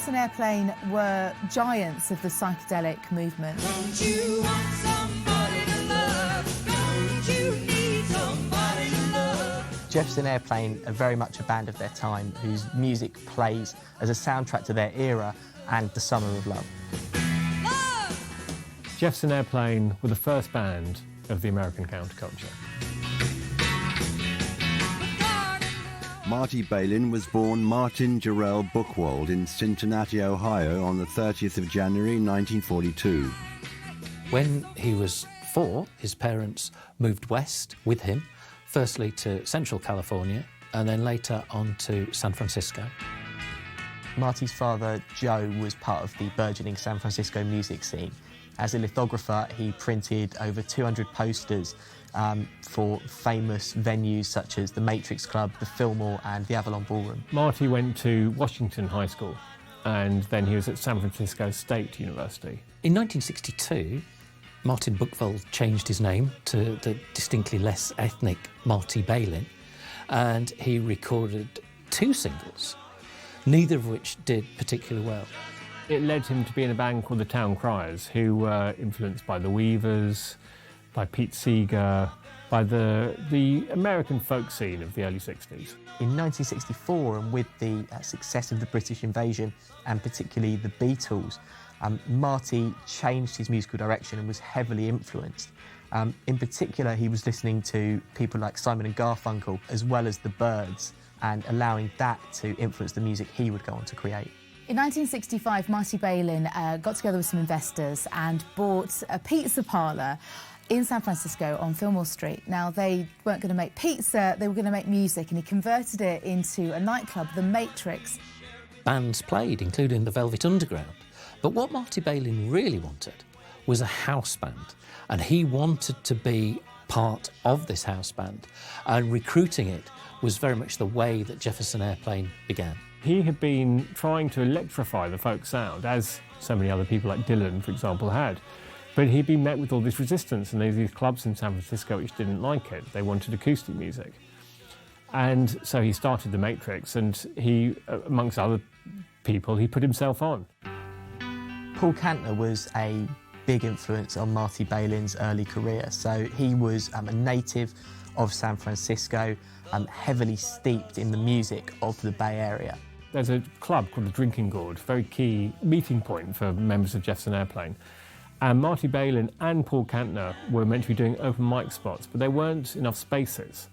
Jefferson Airplane were giants of the psychedelic movement. Don't you want somebody to love? Don't you need somebody to love? Jefferson Airplane are very much a band of their time whose music plays as a soundtrack to their era and the summer of love. Jefferson Airplane were the first band of the American counterculture. Marty Balin was born Martin Jarrell Buchwald in Cincinnati, Ohio on the 30th of January 1942. When he was 4, his parents moved west with him, firstly to Central California and then later on to San Francisco. Marty's father, Joe, was part of the burgeoning San Francisco music scene. As a lithographer, he printed over 200 posters for famous venues such as the Matrix Club, the Fillmore and the Avalon Ballroom. Marty went to Washington High School and then he was at San Francisco State University. In 1962, Martin Buchwald changed his name to the distinctly less ethnic Marty Balin, and he recorded 2 singles, neither of which did particularly well. It led him to be in a band called the Town Criers, who were influenced by the Weavers, by Pete Seeger, by the American folk scene of the early 60s. In 1964, and with the success of the British invasion, and particularly the Beatles, Marty changed his musical direction and was heavily influenced. In particular, he was listening to people like Simon and Garfunkel, as well as the Byrds, and allowing that to influence the music he would go on to create. In 1965, Marty Balin got together with some investors and bought a pizza parlour in San Francisco on Fillmore Street. Now, they weren't going to make pizza, they were going to make music, and he converted it into a nightclub, the Matrix. Bands played, including the Velvet Underground. But what Marty Balin really wanted was a house band, and he wanted to be part of this house band, and recruiting it was very much the way that Jefferson Airplane began. He had been trying to electrify the folk sound, as so many other people like Dylan, for example, had. But he'd been met with all this resistance, and there's these clubs in San Francisco which didn't like it. They wanted acoustic music. And so he started the Matrix, and he, amongst other people, he put himself on. Paul Kantner was a big influence on Marty Balin's early career. So he was a native of San Francisco, heavily steeped in the music of the Bay Area. There's a club called the Drinking Gourd, very key meeting point for members of Jefferson Airplane. And Marty Balin and Paul Kantner were meant to be doing open mic spots, but there weren't enough spaces.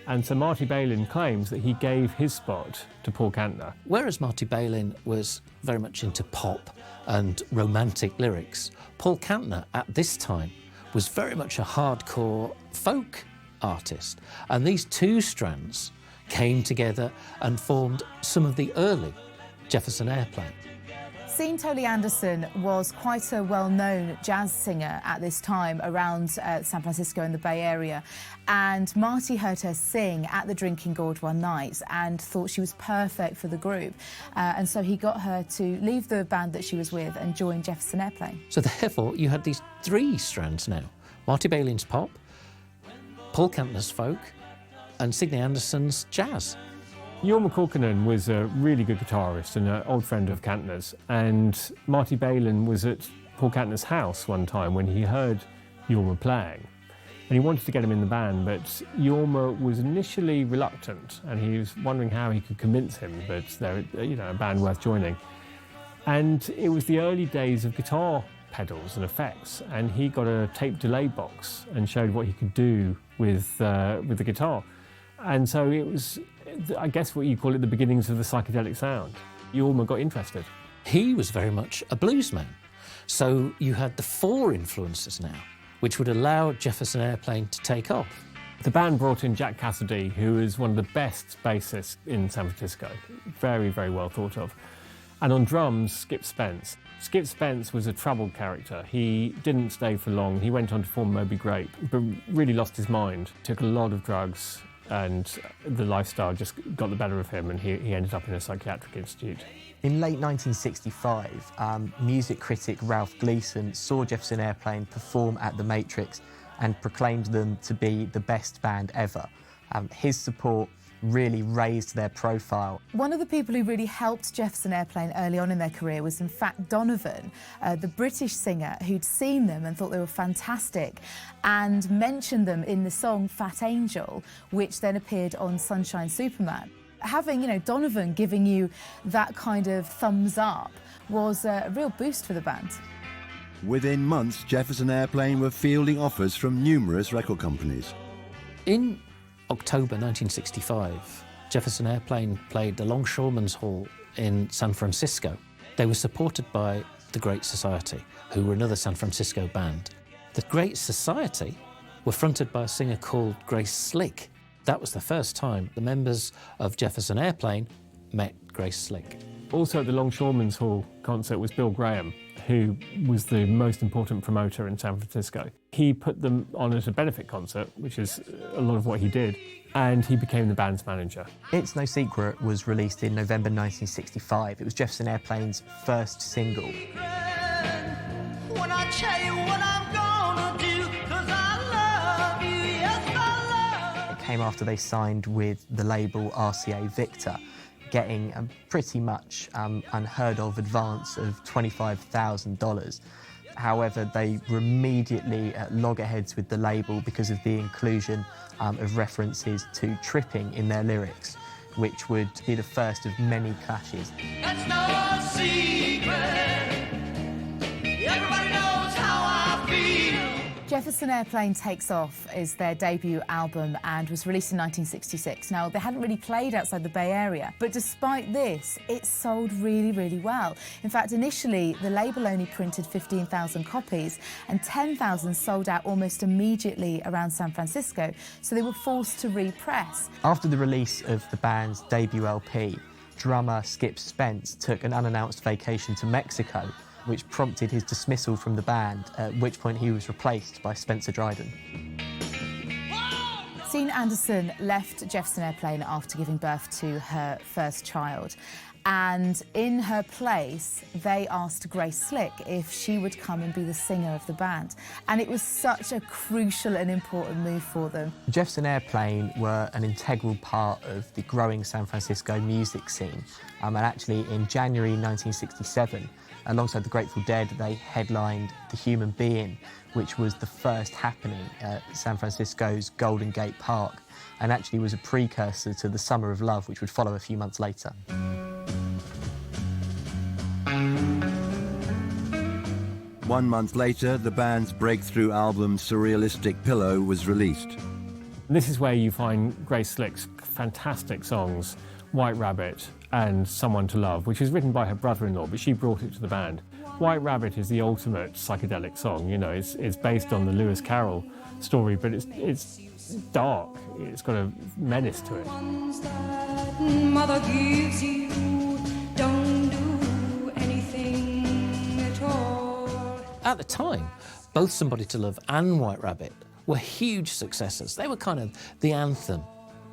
And so Marty Balin claims that he gave his spot to Paul Kantner. Whereas Marty Balin was very much into pop and romantic lyrics, Paul Kantner at this time was very much a hardcore folk artist. And these 2 strands came together and formed some of the early Jefferson Airplane. Sean Tolley Anderson was quite a well-known jazz singer at this time around San Francisco and the Bay Area, and Marty heard her sing at the Drinking Gourd one night and thought she was perfect for the group, and so he got her to leave the band that she was with and join Jefferson Airplane. So therefore you had these 3 strands now: Marty Balin's pop, Paul Kantner's folk and Signe Anderson's jazz. Jorma Kaukonen was a really good guitarist and an old friend of Kantner's, and Marty Balin was at Paul Kantner's house one time when he heard Jorma playing, and he wanted to get him in the band, but Jorma was initially reluctant, and he was wondering how he could convince him that they're, a band worth joining. And it was the early days of guitar pedals and effects, and he got a tape delay box and showed what he could do with the guitar. And so it was, I guess, what you call it, the beginnings of the psychedelic sound. Jorma got interested. He was very much a bluesman. So you had the 4 influences now, which would allow Jefferson Airplane to take off. The band brought in Jack Cassidy, who is one of the best bassists in San Francisco. Very, very well thought of. And on drums, Skip Spence. Skip Spence was a troubled character. He didn't stay for long. He went on to form Moby Grape, but really lost his mind, took a lot of drugs, and the lifestyle just got the better of him, and he ended up in a psychiatric institute. In late 1965, music critic Ralph Gleason saw Jefferson Airplane perform at the Matrix and proclaimed them to be the best band ever. His support really raised their profile. One of the people who really helped Jefferson Airplane early on in their career was, in fact, Donovan, the British singer who'd seen them and thought they were fantastic and mentioned them in the song Fat Angel, which then appeared on Sunshine Superman. Having, Donovan giving you that kind of thumbs up was a real boost for the band. Within months, Jefferson Airplane were fielding offers from numerous record companies. In October 1965, Jefferson Airplane played the Longshoremen's Hall in San Francisco. They were supported by the Great Society, who were another San Francisco band. The Great Society were fronted by a singer called Grace Slick. That was the first time the members of Jefferson Airplane met Grace Slick. Also at the Longshoremen's Hall concert was Bill Graham, who was the most important promoter in San Francisco. He put them on at a benefit concert, which is a lot of what he did, and he became the band's manager. It's No Secret was released in November 1965. It was Jefferson Airplane's first single. When I tell you what I'm gonna do, 'cause I love you, yes I love. It came after they signed with the label RCA Victor, getting a pretty much unheard of advance of $25,000. However, they were immediately at loggerheads with the label because of the inclusion of references to tripping in their lyrics, which would be the first of many clashes. That's no secret. Everybody knows how I feel. Jefferson Airplane Takes Off is their debut album and was released in 1966. Now, they hadn't really played outside the Bay Area, but despite this, it sold really, really well. In fact, initially, the label only printed 15,000 copies and 10,000 sold out almost immediately around San Francisco, so they were forced to repress. After the release of the band's debut LP, drummer Skip Spence took an unannounced vacation to Mexico, which prompted his dismissal from the band, at which point he was replaced by Spencer Dryden. Sean Anderson left Jefferson Airplane after giving birth to her first child. And in her place, they asked Grace Slick if she would come and be the singer of the band. And it was such a crucial and important move for them. Jefferson Airplane were an integral part of the growing San Francisco music scene. And actually, in January 1967, alongside the Grateful Dead, they headlined The Human Being, which was the first happening at San Francisco's Golden Gate Park, and actually was a precursor to the Summer of Love, which would follow a few months later. 1 month later, the band's breakthrough album Surrealistic Pillow was released. This is where you find Grace Slick's fantastic songs, White Rabbit and Someone to Love, which was written by her brother-in-law, but she brought it to the band. White Rabbit is the ultimate psychedelic song, it's based on the Lewis Carroll story, but it's dark, it's got a menace to it. Ones that mother gives you, don't do anything at all. At the time, both Somebody to Love and White Rabbit were huge successes. They were kind of the anthem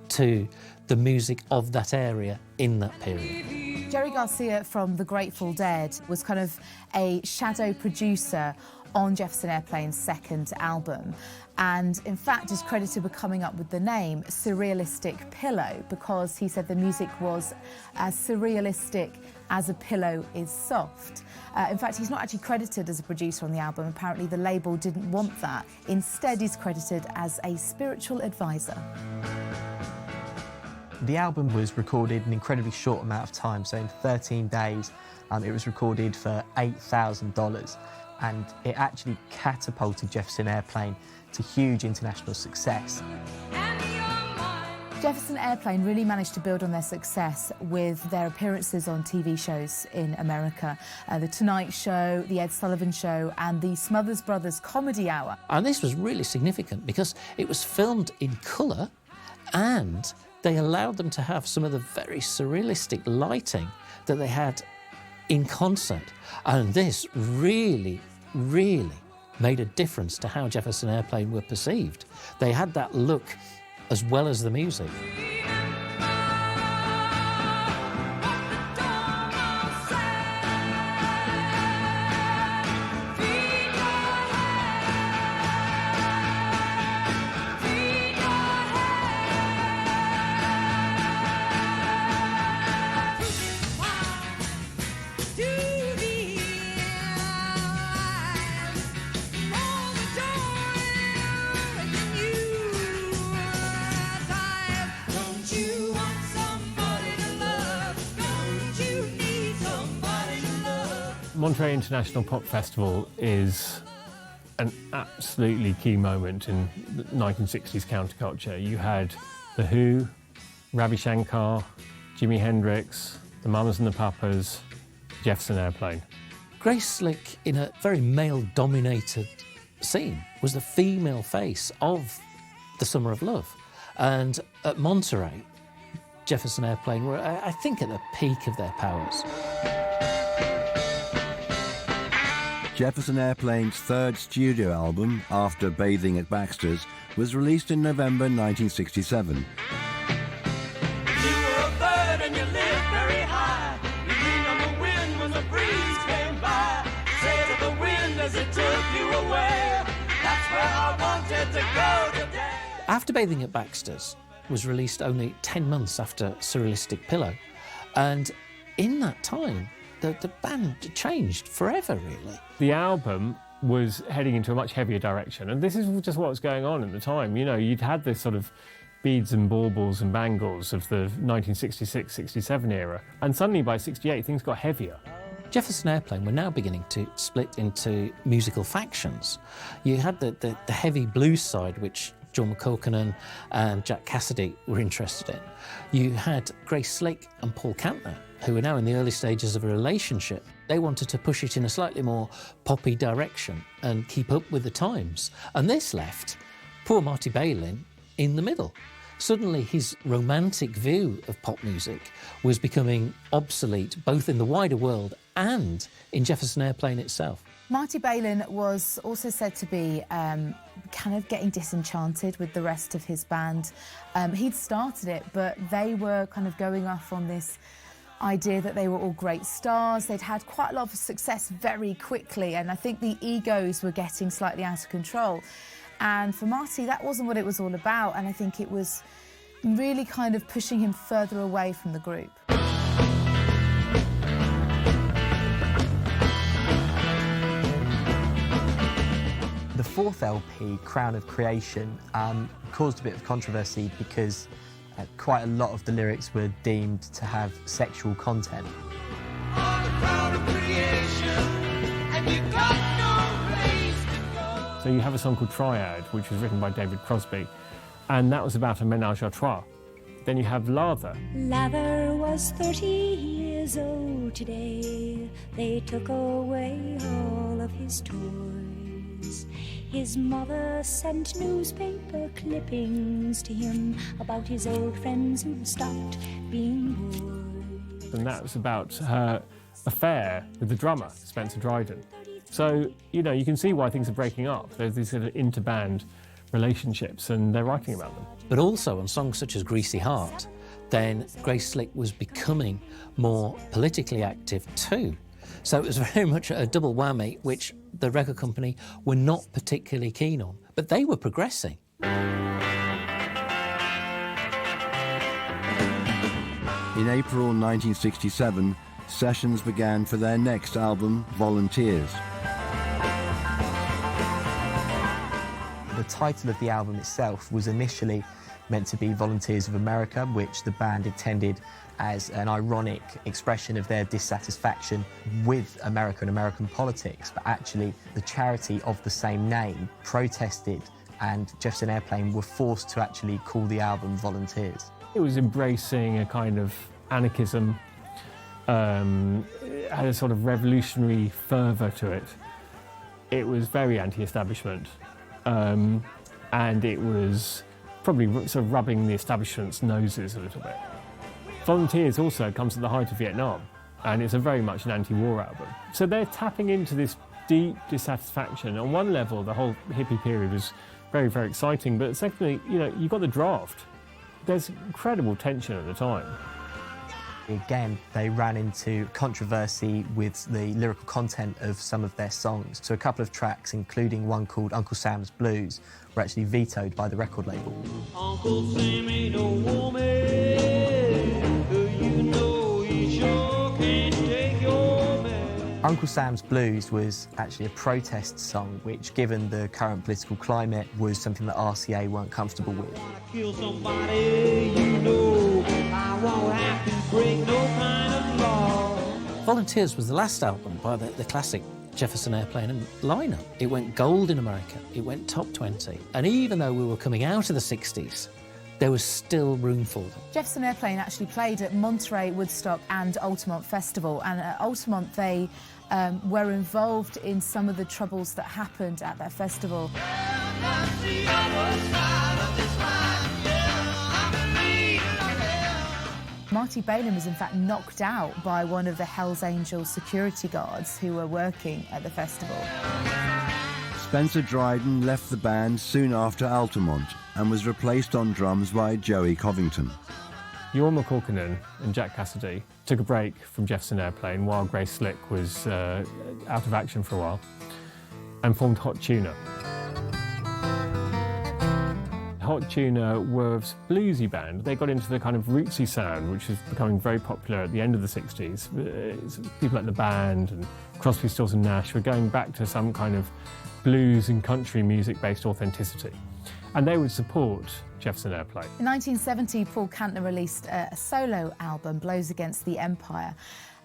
to the music of that area in that period. Jerry Garcia from the Grateful Dead was kind of a shadow producer on Jefferson Airplane's second album, and in fact is credited with coming up with the name Surrealistic Pillow, because he said the music was as surrealistic as a pillow is soft. In fact, he's not actually credited as a producer on the album. Apparently the label didn't want that. Instead, he's credited as a spiritual advisor. The album was recorded in an incredibly short amount of time, so in 13 days it was recorded for $8,000, and it actually catapulted Jefferson Airplane to huge international success. Jefferson Airplane really managed to build on their success with their appearances on TV shows in America. The Tonight Show, The Ed Sullivan Show and the Smothers Brothers Comedy Hour. And this was really significant because it was filmed in colour and they allowed them to have some of the very surrealistic lighting that they had in concert. And this really, really made a difference to how Jefferson Airplane were perceived. They had that look as well as the music. Monterey International Pop Festival is an absolutely key moment in the 1960s counterculture. You had The Who, Ravi Shankar, Jimi Hendrix, the Mamas and the Papas, Jefferson Airplane. Grace Slick, in a very male-dominated scene, was the female face of the Summer of Love. And at Monterey, Jefferson Airplane were, I think, at the peak of their powers. Jefferson Airplane's third studio album, After Bathing at Baxter's, was released in November 1967. You were a bird and you lived very high. You leaned on the wind when the breeze came by. Say to the wind as it took you away. That's where I wanted to go today. After Bathing at Baxter's was released only 10 months after Surrealistic Pillow. And in that time, the band changed forever, really. The album was heading into a much heavier direction, and this is just what was going on at the time. You know, you'd had this sort of beads and baubles and bangles of the 1966-67 era, and suddenly by 68 things got heavier. Jefferson Airplane were now beginning to split into musical factions. You had the heavy blues side, which John McCaukenan and Jack Cassidy were interested in. You had Grace Slick and Paul Kantner, who were now in the early stages of a relationship. They wanted to push it in a slightly more poppy direction and keep up with the times. And this left poor Marty Balin in the middle. Suddenly his romantic view of pop music was becoming obsolete, both in the wider world and in Jefferson Airplane itself. Marty Balin was also said to be kind of getting disenchanted with the rest of his band. He'd started it, but they were kind of going off on this idea that they were all great stars. They'd had quite a lot of success very quickly, and I think the egos were getting slightly out of control. And for Marty, that wasn't what it was all about, and I think it was really kind of pushing him further away from the group. The fourth LP, Crown of Creation, caused a bit of controversy because quite a lot of the lyrics were deemed to have sexual content. On the crown of creation, and you got no place to go. So you have a song called Triad, which was written by David Crosby, and that was about a ménage à trois. Then you have Lather. Lather was 30 years old today. They took away all of his toys. His mother sent newspaper clippings to him about his old friends who stopped being boys. And that was about her affair with the drummer, Spencer Dryden. So, you know, you can see why things are breaking up. There's these sort of inter-band relationships, and they're writing about them. But also on songs such as Greasy Heart, then Grace Slick was becoming more politically active too. So it was very much a double whammy, which the record company were not particularly keen on. But they were progressing. In April 1967, sessions began for their next album, Volunteers. The title of the album itself was initially meant to be Volunteers of America, which the band intended as an ironic expression of their dissatisfaction with America and American politics. But actually, the charity of the same name protested, and Jefferson Airplane were forced to actually call the album Volunteers. It was embracing a kind of anarchism, it had a sort of revolutionary fervour to it. It was very anti-establishment, and it was probably sort of rubbing the establishment's noses a little bit. Volunteers also comes at the height of Vietnam, and it's a very much an anti-war album. So they're tapping into this deep dissatisfaction. On one level, the whole hippie period was very, very exciting, but secondly, you know, you've got the draft. There's incredible tension at the time. Again, they ran into controversy with the lyrical content of some of their songs. So a couple of tracks, including one called Uncle Sam's Blues, were actually vetoed by the record label. Uncle Sam ain't no woman, 'cause you know he sure can't take your man. Uncle Sam's Blues was actually a protest song, which, given the current political climate, was something that RCA weren't comfortable with. Kill somebody, you know, I won't have to break no kind of law. Volunteers was the last album by the classic Jefferson Airplane lineup. It went gold in America, it went top 20, and even though we were coming out of the 60s, there was still room for them. Jefferson Airplane actually played at Monterey, Woodstock and Altamont Festival, and at Altamont they were involved in some of the troubles that happened at that festival. Marty Balin was in fact knocked out by one of the Hells Angels security guards who were working at the festival. Spencer Dryden left the band soon after Altamont and was replaced on drums by Joey Covington. Jorma Kaukonen and Jack Cassidy took a break from Jefferson Airplane while Grace Slick was out of action for a while and formed Hot Tuna. Hot Tuna were a bluesy band. They got into the kind of rootsy sound, which was becoming very popular at the end of the 60s. People like the Band and Crosby, Stills and Nash were going back to some kind of blues and country music-based authenticity. And they would support Jefferson Airplane. In 1970, Paul Kantner released a solo album, Blows Against the Empire.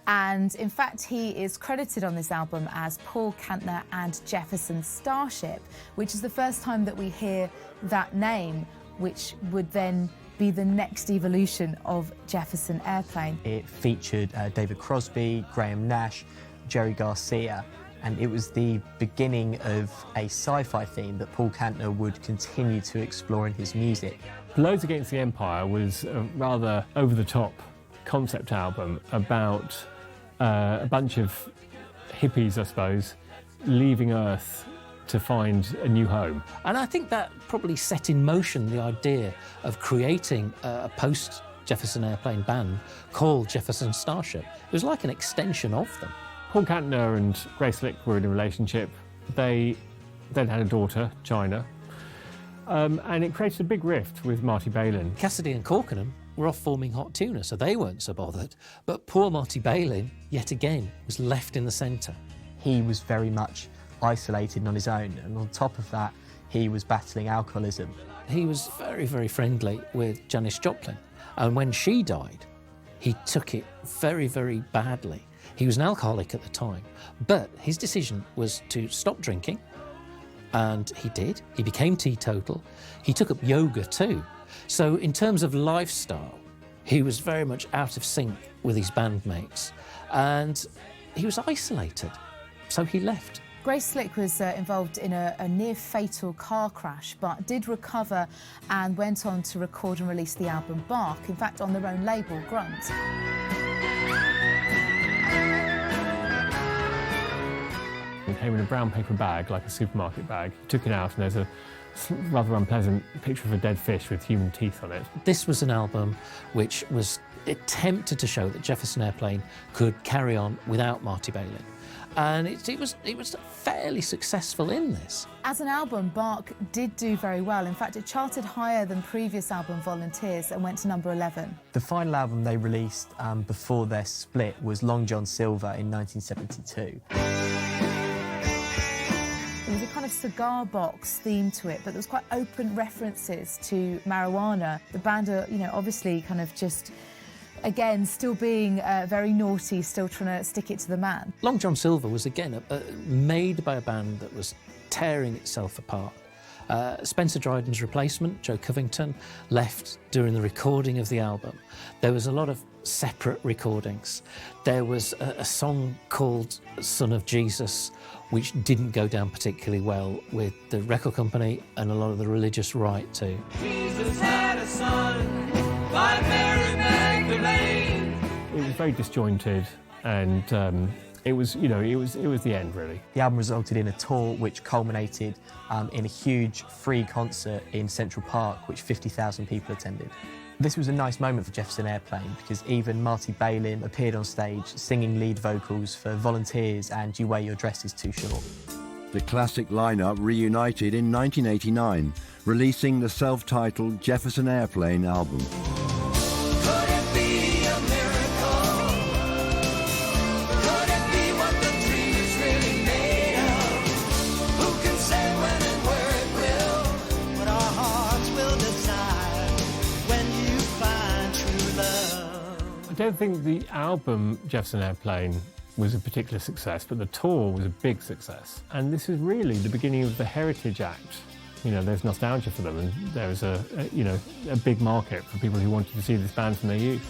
And in fact, he is credited on this album as Paul Kantner and Jefferson Starship, which is the first time that we hear that name, which would then be the next evolution of Jefferson Airplane. It featured David Crosby, Graham Nash, Jerry Garcia, and it was the beginning of a sci-fi theme that Paul Kantner would continue to explore in his music. Blows Against the Empire was a rather over-the-top concept album about a bunch of hippies, I suppose, leaving Earth to find a new home. And I think that probably set in motion the idea of creating a post-Jefferson Airplane band called Jefferson Starship. It was like an extension of them. Paul Kantner and Grace Slick were in a relationship. They then had a daughter, China, and it created a big rift with Marty Balin. Cassidy and Kaukonen were off forming Hot Tuna, so they weren't so bothered. But poor Marty Balin, yet again, was left in the centre. He was very much isolated and on his own, and on top of that, he was battling alcoholism. He was very, very friendly with Janis Joplin, and when she died, he took it very, very badly. He was an alcoholic at the time, but his decision was to stop drinking, and he did. He became teetotal. He took up yoga too. So in terms of lifestyle, he was very much out of sync with his bandmates, and he was isolated, so he left. Grace Slick was involved in a near-fatal car crash, but did recover and went on to record and release the album Bark, in fact on their own label, Grunt. It came in a brown paper bag, like a supermarket bag. Took it out and there's a rather unpleasant picture of a dead fish with human teeth on it. This was an album which was attempted to show that Jefferson Airplane could carry on without Marty Balin. And it was fairly successful in this. As an album, Bark did do very well. In fact, it charted higher than previous album Volunteers and went to number 11. The final album they released before their split was Long John Silver in 1972. There was a kind of cigar box theme to it, but there was quite open references to marijuana. The band are, obviously kind of just, again, still being very naughty, still trying to stick it to the man. Long John Silver was, again, made by a band that was tearing itself apart. Spencer Dryden's replacement, Joe Covington, left during the recording of the album. There was a lot of separate recordings. There was a song called Son of Jesus, which didn't go down particularly well with the record company and a lot of the religious right too. Jesus had a son by Mary Magdalene. It was very disjointed, and it was the end, really. The album resulted in a tour which culminated in a huge free concert in Central Park, which 50,000 people attended. This was a nice moment for Jefferson Airplane because even Marty Balin appeared on stage singing lead vocals for Volunteers and You Wear Your Dress Is Too Short. The classic lineup reunited in 1989, releasing the self-titled Jefferson Airplane album. Could it be a miracle? Could it be what the dream is really made of? Who can say when and where it will? But our hearts will decide when you find true love. don't think the album Jefferson Airplane was a particular success, but the tour was a big success. And this is really the beginning of the Heritage Act. You know, there's nostalgia for them, and there was a big market for people who wanted to see this band from their youth.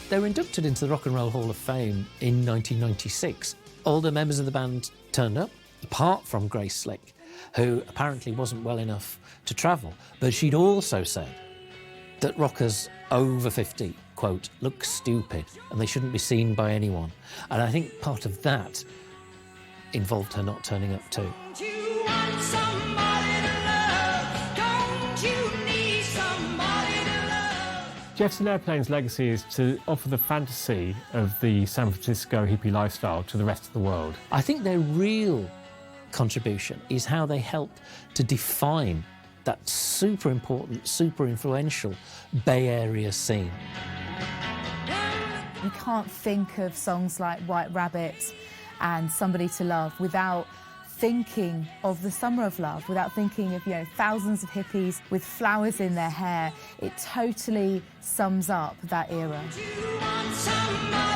They were inducted into the Rock and Roll Hall of Fame in 1996. All the members of the band turned up, apart from Grace Slick, who apparently wasn't well enough to travel. But she'd also said that rockers over 50, quote, look stupid and they shouldn't be seen by anyone. And I think part of that involved her not turning up too. Don't you want somebody to love? Don't you need somebody to love? Jefferson Airplane's legacy is to offer the fantasy of the San Francisco hippie lifestyle to the rest of the world. I think their real contribution is how they helped to define that super important, super influential Bay Area scene. You can't think of songs like White Rabbit and Somebody to Love without thinking of the Summer of Love, without thinking of, thousands of hippies with flowers in their hair. It totally sums up that era. You want somebody